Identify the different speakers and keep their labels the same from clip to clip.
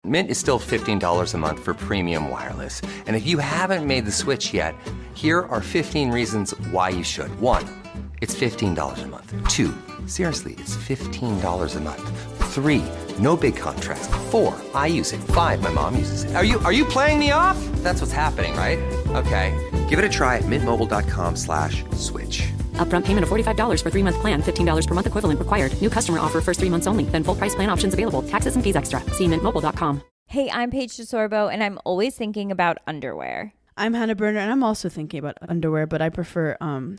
Speaker 1: Mint is still $15 a month for premium wireless. And if you haven't made the switch yet, here are 15 reasons why you should. 1, it's $15 a month. 2, seriously, it's $15 a month. 3, no big contracts. 4, I use it. 5, my mom uses it. Are you playing me off? That's what's happening, right? Okay, give it a try at mintmobile.com/switch.
Speaker 2: Upfront payment of $45 for 3-month plan, $15 per month equivalent required. New customer offer first 3 months only. Then full price plan options available. Taxes and fees extra. See mintmobile.com.
Speaker 3: Hey, I'm Paige DeSorbo, and I'm always thinking about underwear.
Speaker 4: I'm Hannah Berner, and I'm also thinking about underwear, but I prefer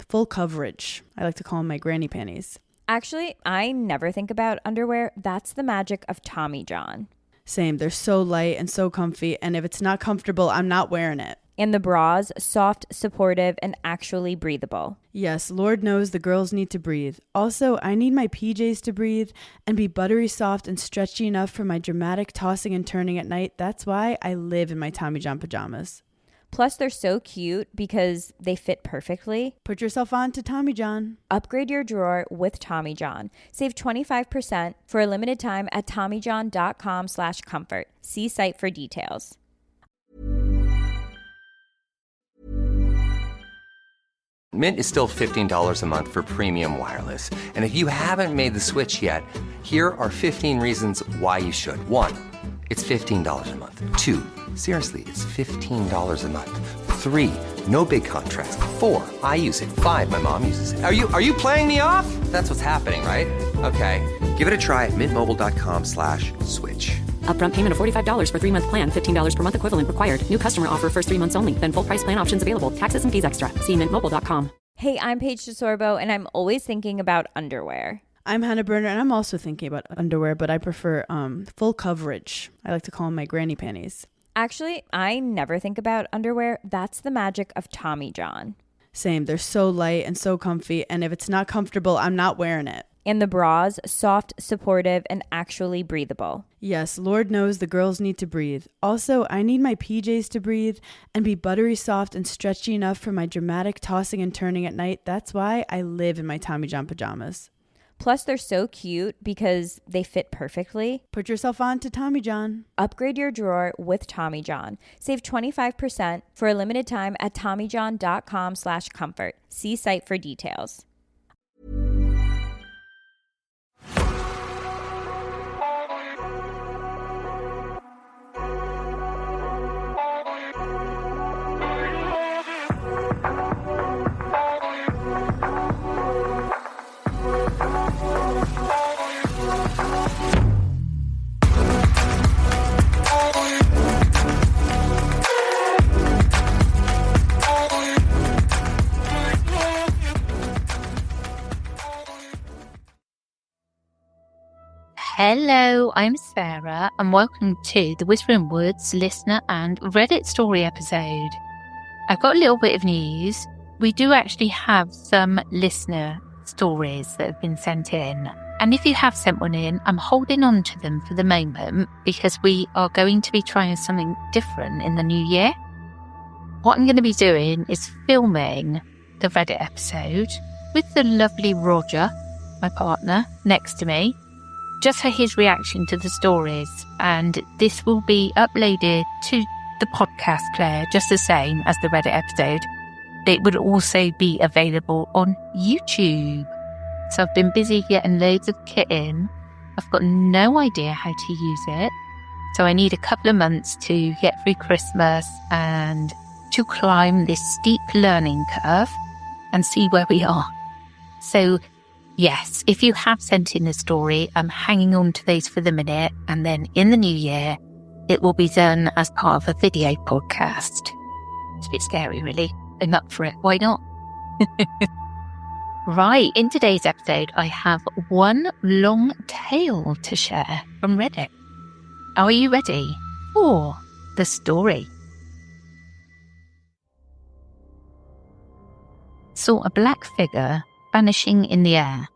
Speaker 4: full coverage. I like to call them my granny panties.
Speaker 3: Actually, I never think about underwear. That's the magic of Tommy John.
Speaker 4: Same. They're so light and so comfy, and if it's not comfortable, I'm not wearing it.
Speaker 3: And the bras, soft, supportive, and actually breathable.
Speaker 4: Yes, Lord knows the girls need to breathe. Also, I need my PJs to breathe and be buttery soft and stretchy enough for my dramatic tossing and turning at night. That's why I live in my Tommy John pajamas.
Speaker 3: Plus, they're so cute because they fit perfectly.
Speaker 4: Put yourself on to Tommy John.
Speaker 3: Upgrade your drawer with Tommy John. Save 25% for a limited time at TommyJohn.com/comfort. See site for details.
Speaker 1: Mint is still $15 a month for premium wireless. And if you haven't made the switch yet, here are 15 reasons why you should. 1, it's $15 a month. 2, seriously, it's $15 a month. 3, no big contracts. 4, I use it. 5, my mom uses it. Are you playing me off? That's what's happening, right? Okay, give it a try at mintmobile.com/switch.
Speaker 2: Upfront payment of $45 for 3-month plan, $15 per month equivalent required. New customer offer first 3 months only. Then full price plan options available. Taxes and fees extra. See mintmobile.com.
Speaker 3: Hey, I'm Paige DeSorbo, and I'm always thinking about underwear.
Speaker 4: I'm Hannah Berner, and I'm also thinking about underwear, but I prefer full coverage. I like to call them my granny panties.
Speaker 3: Actually, I never think about underwear. That's the magic of Tommy John.
Speaker 4: Same. They're so light and so comfy, and if it's not comfortable, I'm not wearing it.
Speaker 3: And the bras, soft, supportive, and actually breathable.
Speaker 4: Yes, Lord knows the girls need to breathe. Also, I need my PJs to breathe and be buttery soft and stretchy enough for my dramatic tossing and turning at night. That's why I live in my Tommy John pajamas.
Speaker 3: Plus, they're so cute because they fit perfectly.
Speaker 4: Put yourself on to Tommy John.
Speaker 3: Upgrade your drawer with Tommy John. Save 25% for a limited time at TommyJohn.com/comfort. See site for details.
Speaker 5: Hello, I'm Sarah, and welcome to the Whispering Woods listener and Reddit story episode. I've got a little bit of news. We do actually have some listener stories that have been sent in. And if you have sent one in, I'm holding on to them for the moment because we are going to be trying something different in the new year. What I'm going to be doing is filming the Reddit episode with the lovely Roger, my partner, next to me, just for his reaction to the stories. And this will be uploaded to the podcast player just the same as the Reddit episode. It would also be available on YouTube. So I've been busy getting loads of kit in. I've got no idea how to use it. So I need a couple of months to get through Christmas and to climb this steep learning curve and see where we are. So yes, if you have sent in a story, I'm hanging on to those for the minute, and then in the new year, it will be done as part of a video podcast. It's a bit scary, really. I'm up for it. Why not? Right, in today's episode, I have one long tale to share from Reddit. Are you ready for the story? Saw a black figure vanishing in the air.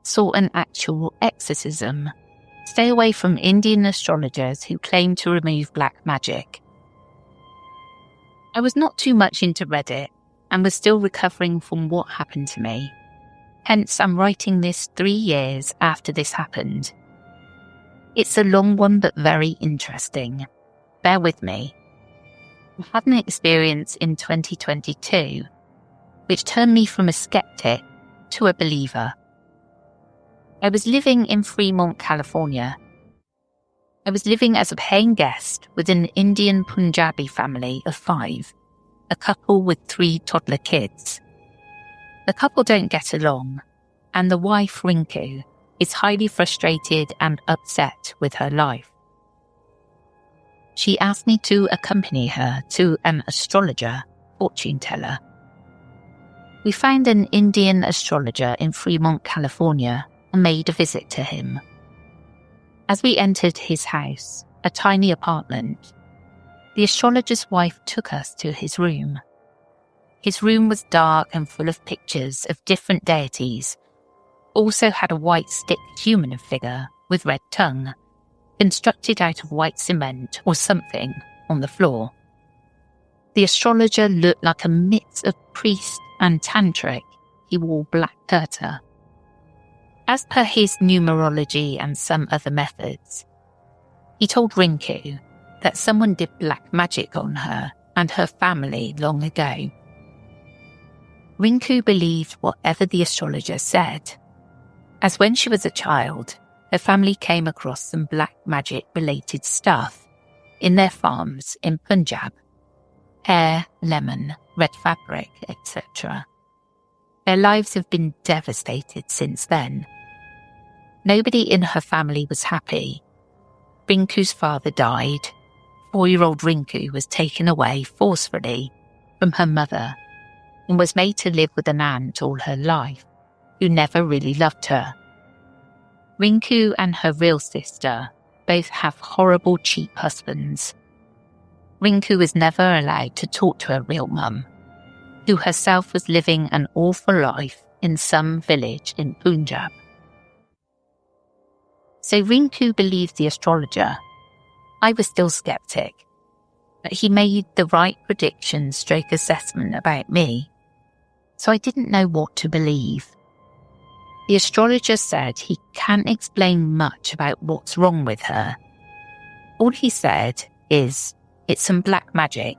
Speaker 5: Saw an actual exorcism. Stay away from Indian astrologers who claim to remove black magic. I was not too much into Reddit and was still recovering from what happened to me. Hence, I'm writing this 3 years after this happened. It's a long one but very interesting. Bear with me. I had an experience in 2022 which turned me from a skeptic to a believer. I was living in Fremont, California. I was living as a paying guest with an Indian Punjabi family of 5, a couple with 3 toddler kids. The couple don't get along, and the wife, Rinku, is highly frustrated and upset with her life. She asked me to accompany her to an astrologer, fortune teller. We found an Indian astrologer in Fremont, California, and made a visit to him. As we entered his house, a tiny apartment, the astrologer's wife took us to his room. His room was dark and full of pictures of different deities, also had a white stick human figure with red tongue, constructed out of white cement or something on the floor. The astrologer looked like a mix of priest and tantric. He wore black kurta. As per his numerology and some other methods, he told Rinku that someone did black magic on her and her family long ago. Rinku believed whatever the astrologer said, as when she was a child, her family came across some black magic related stuff in their farms in Punjab: hair, lemon, red fabric, etc. Their lives have been devastated since then. Nobody in her family was happy. Rinku's father died. 4-year-old Rinku was taken away forcefully from her mother and was made to live with an aunt all her life, who never really loved her. Rinku and her real sister both have horrible, cheap husbands. Rinku was never allowed to talk to her real mum, who herself was living an awful life in some village in Punjab. So Rinku believed the astrologer. I was still skeptic, but he made the right prediction / assessment about me, so I didn't know what to believe. The astrologer said he can't explain much about what's wrong with her. All he said is it's some black magic,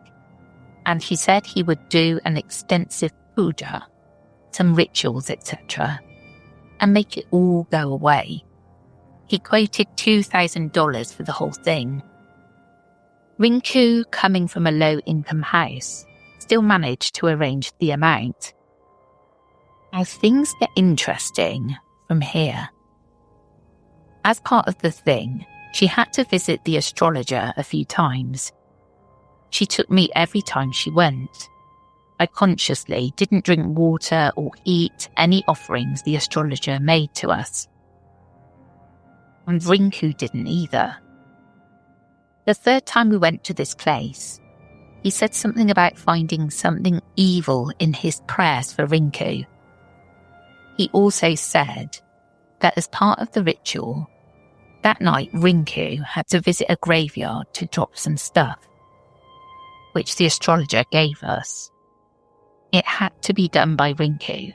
Speaker 5: and he said he would do an extensive puja, some rituals, etc., and make it all go away. He quoted $2,000 for the whole thing. Rinku, coming from a low-income house, still managed to arrange the amount. Now things get interesting from here. As part of the thing, she had to visit the astrologer a few times. She took me every time she went. I consciously didn't drink water or eat any offerings the astrologer made to us. And Rinku didn't either. The 3rd time we went to this place, he said something about finding something evil in his prayers for Rinku. He also said that as part of the ritual, that night Rinku had to visit a graveyard to drop some stuff, which the astrologer gave us. It had to be done by Rinku.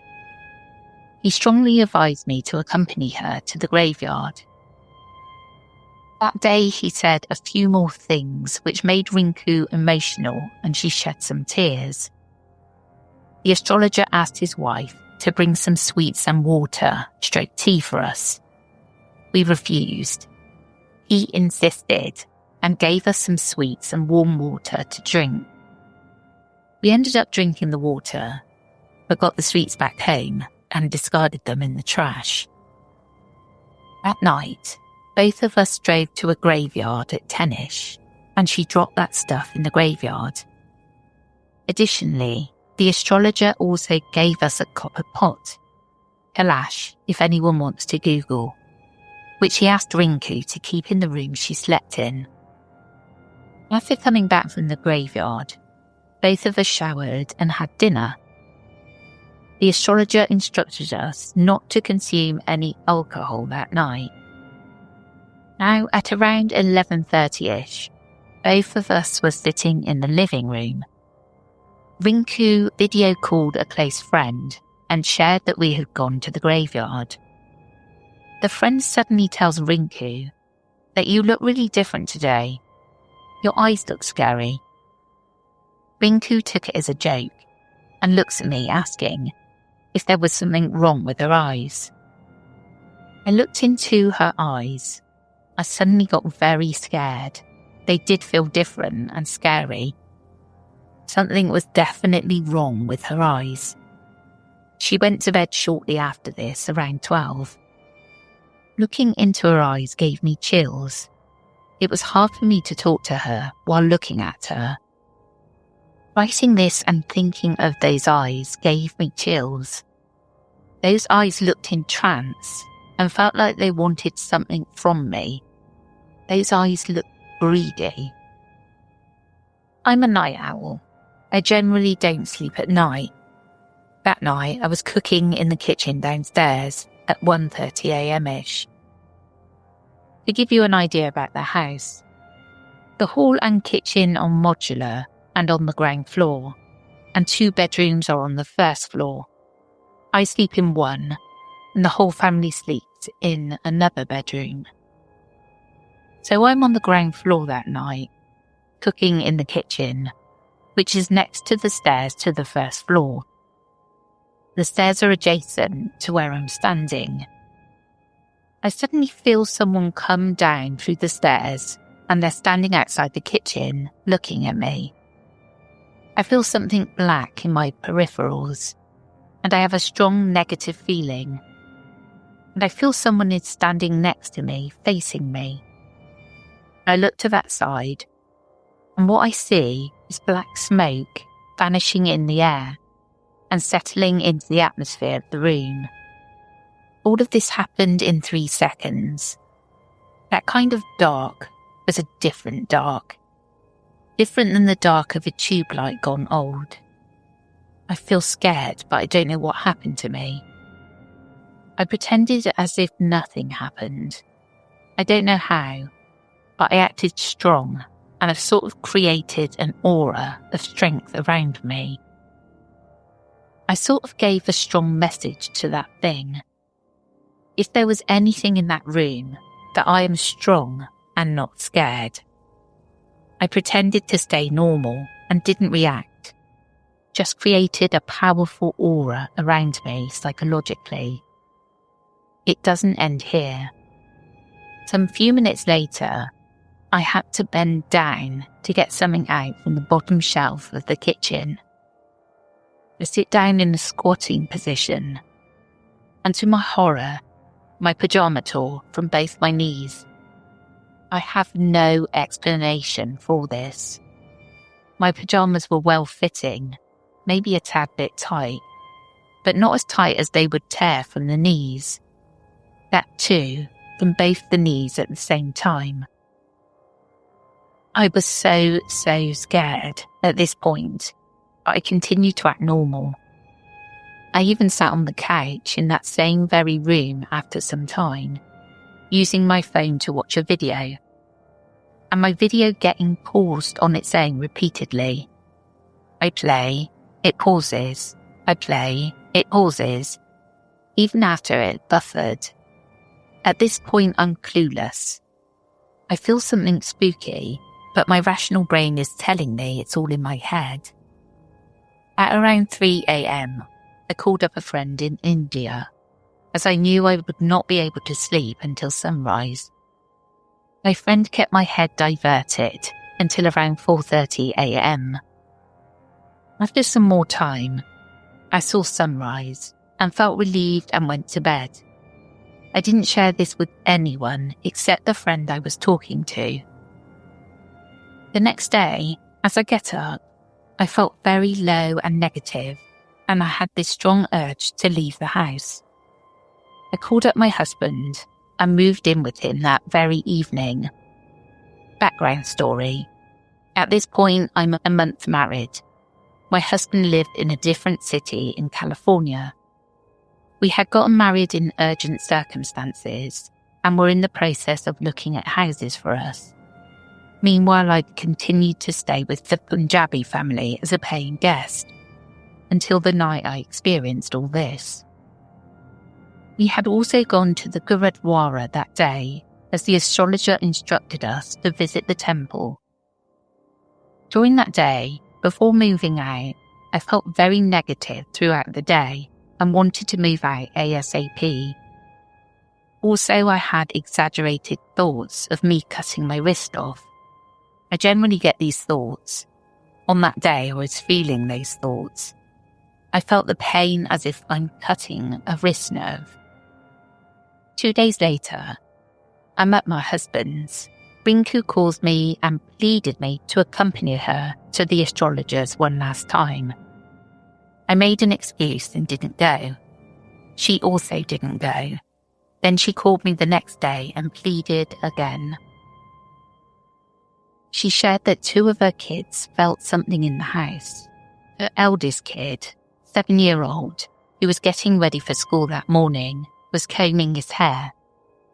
Speaker 5: He strongly advised me to accompany her to the graveyard. That day he said a few more things which made Rinku emotional, and she shed some tears. The astrologer asked his wife to bring some sweets and water / tea for us. We refused. He insisted and gave us some sweets and warm water to drink. We ended up drinking the water, but got the sweets back home and discarded them in the trash. That night, both of us drove to a graveyard at 10ish, and she dropped that stuff in the graveyard. Additionally, the astrologer also gave us a copper pot, Kalash, if anyone wants to Google, which he asked Rinku to keep in the room she slept in. After coming back from the graveyard, both of us showered and had dinner. The astrologer instructed us not to consume any alcohol that night. Now, at around 11:30ish, both of us were sitting in the living room. Rinku video called a close friend and shared that we had gone to the graveyard. The friend suddenly tells Rinku that you look really different today. Your eyes look scary. Rinku took it as a joke and looks at me asking if there was something wrong with her eyes. I looked into her eyes. I suddenly got very scared. They did feel different and scary. Something was definitely wrong with her eyes. She went to bed shortly after this, around 12. Looking into her eyes gave me chills. It was hard for me to talk to her while looking at her. Writing this and thinking of those eyes gave me chills. Those eyes looked in trance and felt like they wanted something from me. Those eyes looked greedy. I'm a night owl. I generally don't sleep at night. That night, I was cooking in the kitchen downstairs at 1:30 a.m-ish. To give you an idea about the house, the hall and kitchen are modular and on the ground floor, and 2 bedrooms are on the first floor. I sleep in one, and the whole family sleeps in another bedroom. So I'm on the ground floor that night, cooking in the kitchen, which is next to the stairs to the first floor. The stairs are adjacent to where I'm standing. I suddenly feel someone come down through the stairs, and they're standing outside the kitchen, looking at me. I feel something black in my peripherals, and I have a strong negative feeling. And I feel someone is standing next to me, facing me. I look to that side, and what I see is black smoke vanishing in the air and settling into the atmosphere of the room. All of this happened in 3 seconds. That kind of dark was a different dark. Different than the dark of a tube light gone old. I feel scared, but I don't know what happened to me. I pretended as if nothing happened. I don't know how, but I acted strong, and I sort of created an aura of strength around me. I sort of gave a strong message to that thing. If there was anything in that room, that I am strong and not scared. I pretended to stay normal and didn't react, just created a powerful aura around me psychologically. It doesn't end here. Some few minutes later, I had to bend down to get something out from the bottom shelf of the kitchen. I sit down in a squatting position, and to my horror, my pajama tore from both my knees. I have no explanation for this. My pajamas were well-fitting, maybe a tad bit tight, but not as tight as they would tear from the knees. That too, from both the knees at the same time. I was so scared at this point, but I continued to act normal. I even sat on the couch in that same very room after some time, using my phone to watch a video, and my video getting paused on its own repeatedly. I play, it pauses, I play, it pauses, even after it buffered. At this point I'm clueless. I feel something spooky, but my rational brain is telling me it's all in my head. At around 3 a.m, I called up a friend in India, as I knew I would not be able to sleep until sunrise. My friend kept my head diverted until around 4:30 a.m. After some more time, I saw sunrise and felt relieved and went to bed. I didn't share this with anyone except the friend I was talking to. The next day, as I get up, I felt very low and negative, and I had this strong urge to leave the house. I called up my husband and moved in with him that very evening. Background story. At this point, I'm a month married. My husband lived in a different city in California. We had gotten married in urgent circumstances and were in the process of looking at houses for us. Meanwhile, I'd continued to stay with the Punjabi family as a paying guest, until the night I experienced all this. We had also gone to the Gurudwara that day as the astrologer instructed us to visit the temple. During that day, before moving out, I felt very negative throughout the day and wanted to move out ASAP. Also, I had exaggerated thoughts of me cutting my wrist off. I generally get these thoughts. On that day, I was feeling those thoughts. I felt the pain as if I'm cutting a wrist nerve. 2 days later, I'm at my husband's. Rinku calls me and pleaded me to accompany her to the astrologer's one last time. I made an excuse and didn't go. She also didn't go. Then she called me the next day and pleaded again. She shared that 2 of her kids felt something in the house. Her eldest kid, 7-year-old, who was getting ready for school that morning, was combing his hair,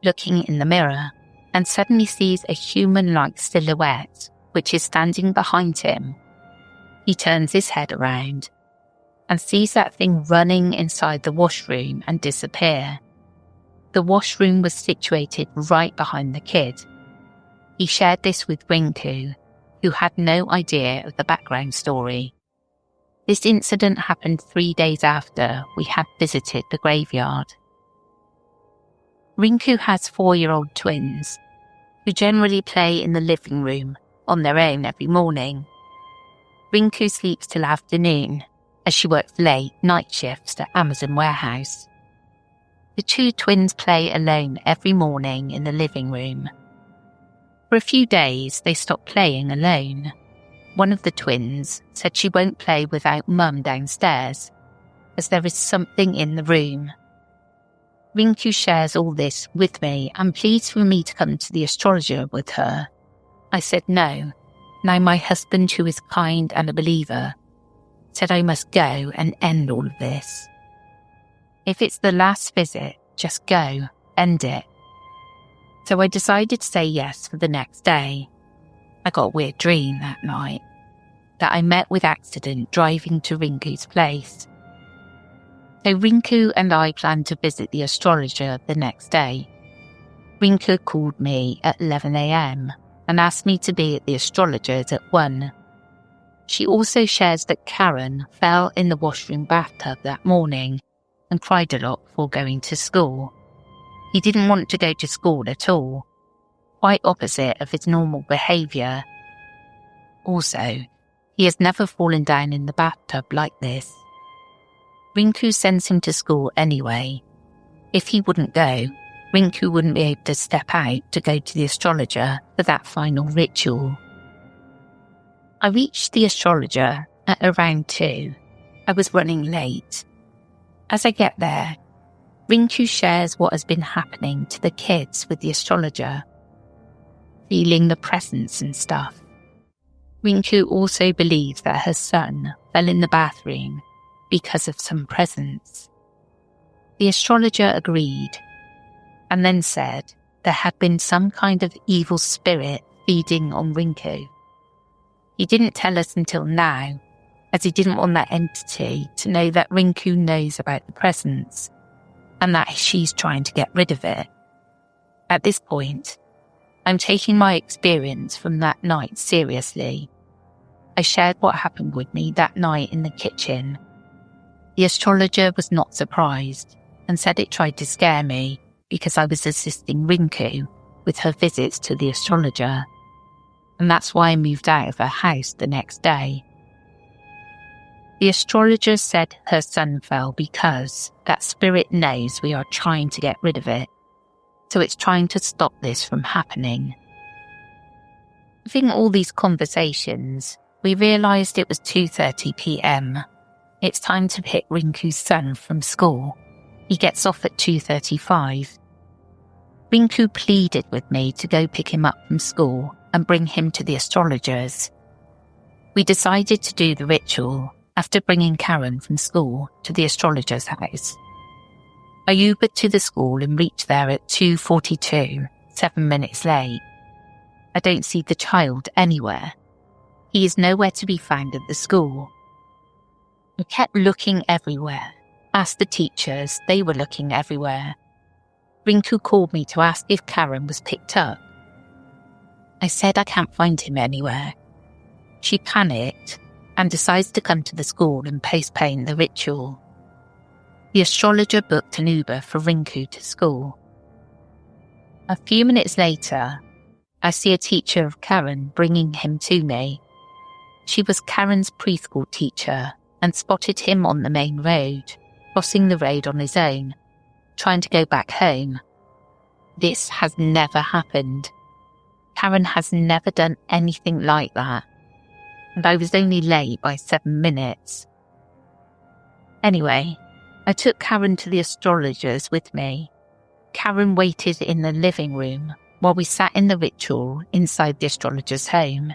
Speaker 5: looking in the mirror, and suddenly sees a human-like silhouette which is standing behind him. He turns his head around and sees that thing running inside the washroom and disappear. The washroom was situated right behind the kid. He shared this with Rinku, who had no idea of the background story. This incident happened 3 days after we had visited the graveyard. Rinku has 4-year-old twins, who generally play in the living room on their own every morning. Rinku sleeps till afternoon, as she works late night shifts at Amazon warehouse. The 2 twins play alone every morning in the living room. For a few days, they stopped playing alone. One of the twins said she won't play without Mum downstairs, as there is something in the room. Rinku shares all this with me and pleads for me to come to the astrologer with her. I said no. Now my husband, who is kind and a believer, said I must go and end all of this. If it's the last visit, just go, end it. So I decided to say yes for the next day. I got a weird dream that night, that I met with accident driving to Rinku's place. So Rinku and I planned to visit the astrologer the next day. Rinku called me at 11 a.m. and asked me to be at the astrologer's at 1. She also shares that Karen fell in the washroom bathtub that morning and cried a lot before going to school. He didn't want to go to school at all, quite opposite of his normal behaviour. Also, he has never fallen down in the bathtub like this. Rinku sends him to school anyway. If he wouldn't go, Rinku wouldn't be able to step out to go to the astrologer for that final ritual. I reached the astrologer at around 2. I was running late. As I get there, Rinku shares what has been happening to the kids with the astrologer, feeling the presence and stuff. Rinku also believes that her son fell in the bathroom because of some presence. The astrologer agreed and then said there had been some kind of evil spirit feeding on Rinku. He didn't tell us until now, as he didn't want that entity to know that Rinku knows about the presence and that she's trying to get rid of it. At this point, I'm taking my experience from that night seriously. I shared what happened with me that night in the kitchen. The astrologer was not surprised and said it tried to scare me because I was assisting Rinku with her visits to the astrologer, and that's why I moved out of her house the next day. The astrologer said her son fell because that spirit knows we are trying to get rid of it, so it's trying to stop this from happening. Having all these conversations, we realised it was 2:30 p.m. It's time to pick Rinku's son from school. He gets off at 2:35. Rinku pleaded with me to go pick him up from school and bring him to the astrologer's. We decided to do the ritual after bringing Karen from school to the astrologer's house. I Ubered to the school and reached there at 2:42, 7 minutes late. I don't see the child anywhere. He is nowhere to be found at the school. I kept looking everywhere, asked the teachers, they were looking everywhere. Rinku called me to ask if Karen was picked up. I said I can't find him anywhere. She panicked and decided to come to the school and postpone the ritual. The astrologer booked an Uber for Rinku to school. A few minutes later, I see a teacher of Karen bringing him to me. She was Karen's preschool teacher and spotted him on the main road, crossing the road on his own, trying to go back home. This has never happened. Karen has never done anything like that. And I was only late by 7 minutes. Anyway, I took Karen to the astrologers with me. Karen waited in the living room while we sat in the ritual inside the astrologer's home.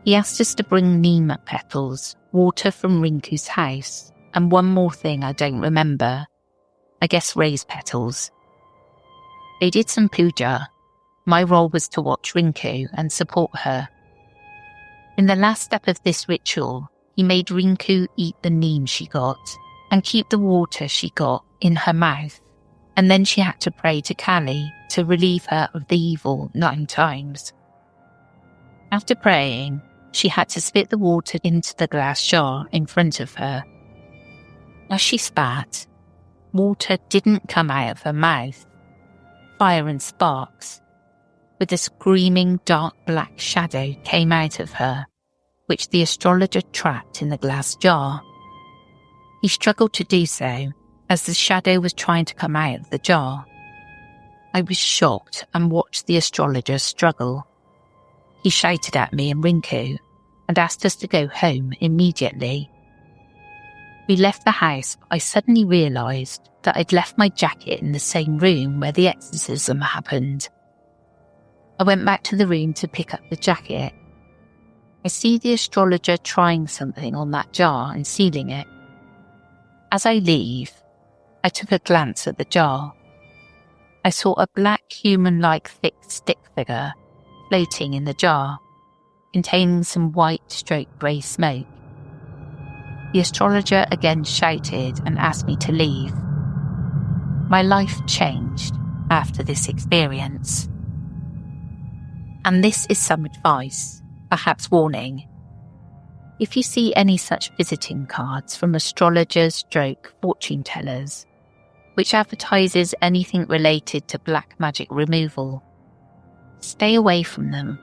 Speaker 5: He asked us to bring neem petals, water from Rinku's house, and one more thing I don't remember. I guess rose petals. They did some puja. My role was to watch Rinku and support her. In the last step of this ritual, he made Rinku eat the neem she got and keep the water she got in her mouth. And then she had to pray to Kali to relieve her of the evil 9 times. After praying, she had to spit the water into the glass jar in front of her. As she spat, water didn't come out of her mouth. Fire and sparks, with a screaming dark black shadow came out of her, which the astrologer trapped in the glass jar. He struggled to do so, as the shadow was trying to come out of the jar. I was shocked and watched the astrologer struggle. He shouted at me and Rinku and asked us to go home immediately. We left the house, but I suddenly realised that I'd left my jacket in the same room where the exorcism happened. I went back to the room to pick up the jacket. I see the astrologer trying something on that jar and sealing it. As I leave, I took a glance at the jar. I saw a black human-like thick stick figure floating in the jar, containing some white/grey smoke. The astrologer again shouted and asked me to leave. My life changed after this experience. And this is some advice, perhaps warning. If you see any such visiting cards from astrologers/fortune tellers, which advertises anything related to black magic removal, stay away from them.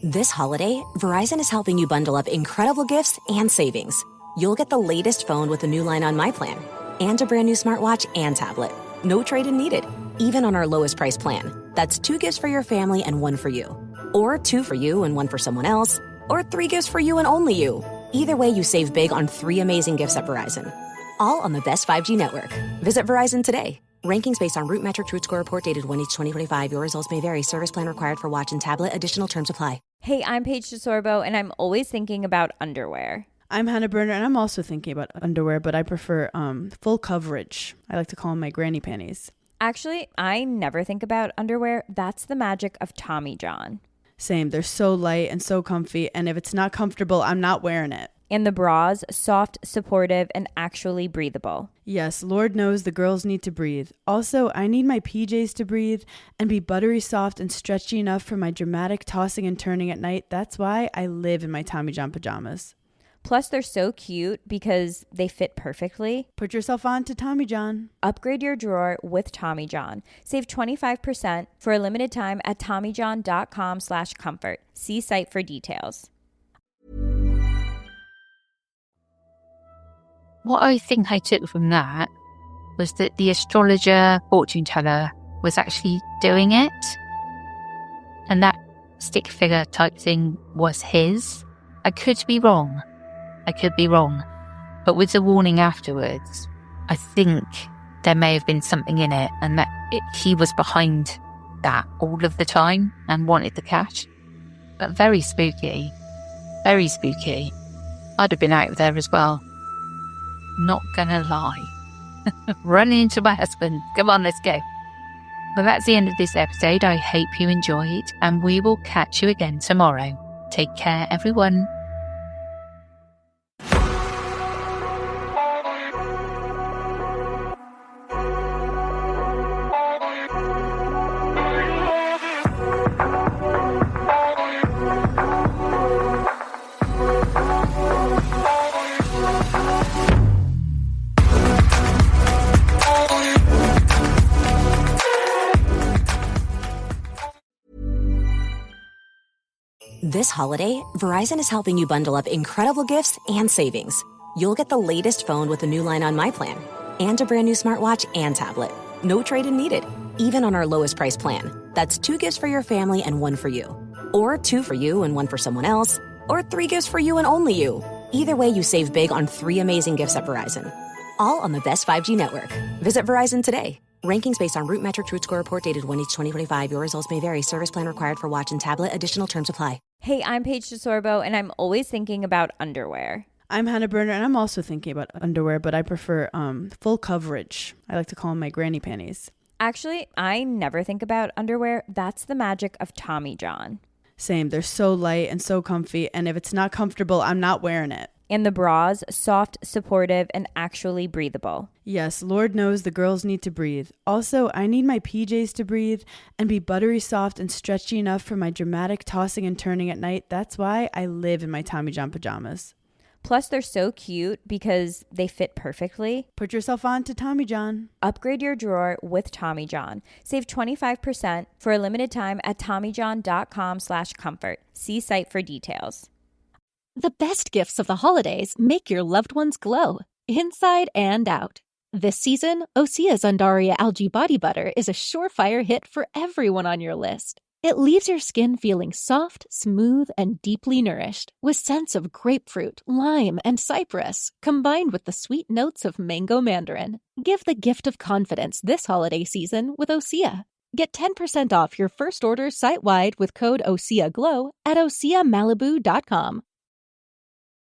Speaker 6: This holiday, Verizon is helping you bundle up incredible gifts and savings. You'll get the latest phone with the new line on My Plan, and a brand new smartwatch and tablet. No trade-in needed, even on our lowest price plan. That's 2 gifts for your family and 1 for you. Or 2 for you and 1 for someone else. Or 3 gifts for you and only you. Either way, you save big on 3 amazing gifts at Verizon. All on the best 5G network. Visit Verizon today. Rankings based on Root Metric Root Score report dated 1/8/2025. Your results may vary. Service plan required for watch and tablet. Additional terms apply.
Speaker 3: Hey, I'm Paige DeSorbo, and I'm always thinking about underwear.
Speaker 4: I'm Hannah Berner, and I'm also thinking about underwear, but I prefer full coverage. I like to call them my granny panties.
Speaker 3: Actually, I never think about underwear. That's the magic of Tommy John.
Speaker 4: Same. They're so light and so comfy, and if it's not comfortable, I'm not wearing it.
Speaker 3: And the bras, soft, supportive, and actually breathable.
Speaker 4: Yes, Lord knows the girls need to breathe. Also, I need my PJs to breathe and be buttery soft and stretchy enough for my dramatic tossing and turning at night. That's why I live in my Tommy John pajamas.
Speaker 3: Plus, they're so cute because they fit perfectly.
Speaker 4: Put yourself on to Tommy John.
Speaker 3: Upgrade your drawer with Tommy John. Save 25% for a limited time at TommyJohn.com/comfort. See site for details.
Speaker 5: What I think I took from that was that the astrologer, fortune teller, was actually doing it. And that stick figure type thing was his. I could be wrong. But with the warning afterwards, I think there may have been something in it, and that he was behind that all of the time and wanted the cash. But very spooky. Very spooky. I'd have been out there as well. Not gonna lie. Running into my husband. Come on, let's go. Well, that's the end of this episode. I hope you enjoyed, and we will catch you again tomorrow. Take care, everyone.
Speaker 6: This holiday, Verizon is helping you bundle up incredible gifts and savings. You'll get the latest phone with a new line on My Plan and a brand new smartwatch and tablet. No trade-in needed, even on our lowest price plan. That's 2 gifts for your family and 1 for you. Or 2 for you and 1 for someone else. Or 3 gifts for you and only you. Either way, you save big on 3 amazing gifts at Verizon. All on the best 5G network. Visit Verizon today. Rankings based on Root Metric Root Score report dated 1/8/2025. Your results may vary. Service plan required for watch and tablet. Additional terms apply.
Speaker 3: Hey, I'm Paige DeSorbo, and I'm always thinking about underwear.
Speaker 4: I'm Hannah Berner, and I'm also thinking about underwear, but I prefer full coverage. I like to call them my granny panties.
Speaker 3: Actually, I never think about underwear. That's the magic of Tommy John.
Speaker 4: Same. They're so light and so comfy, and if it's not comfortable, I'm not wearing it.
Speaker 3: And the bras, soft, supportive, and actually breathable.
Speaker 4: Yes, Lord knows the girls need to breathe. Also, I need my PJs to breathe and be buttery soft and stretchy enough for my dramatic tossing and turning at night. That's why I live in my Tommy John pajamas.
Speaker 3: Plus, they're so cute because they fit perfectly.
Speaker 4: Put yourself on to Tommy John.
Speaker 3: Upgrade your drawer with Tommy John. Save 25% for a limited time at TommyJohn.com/comfort. See site for details.
Speaker 7: The best gifts of the holidays make your loved ones glow, inside and out. This season, Osea's Undaria Algae Body Butter is a surefire hit for everyone on your list. It leaves your skin feeling soft, smooth, and deeply nourished, with scents of grapefruit, lime, and cypress, combined with the sweet notes of mango mandarin. Give the gift of confidence this holiday season with Osea. Get 10% off your first order site-wide with code OSEAGLOW at OSEAMalibu.com.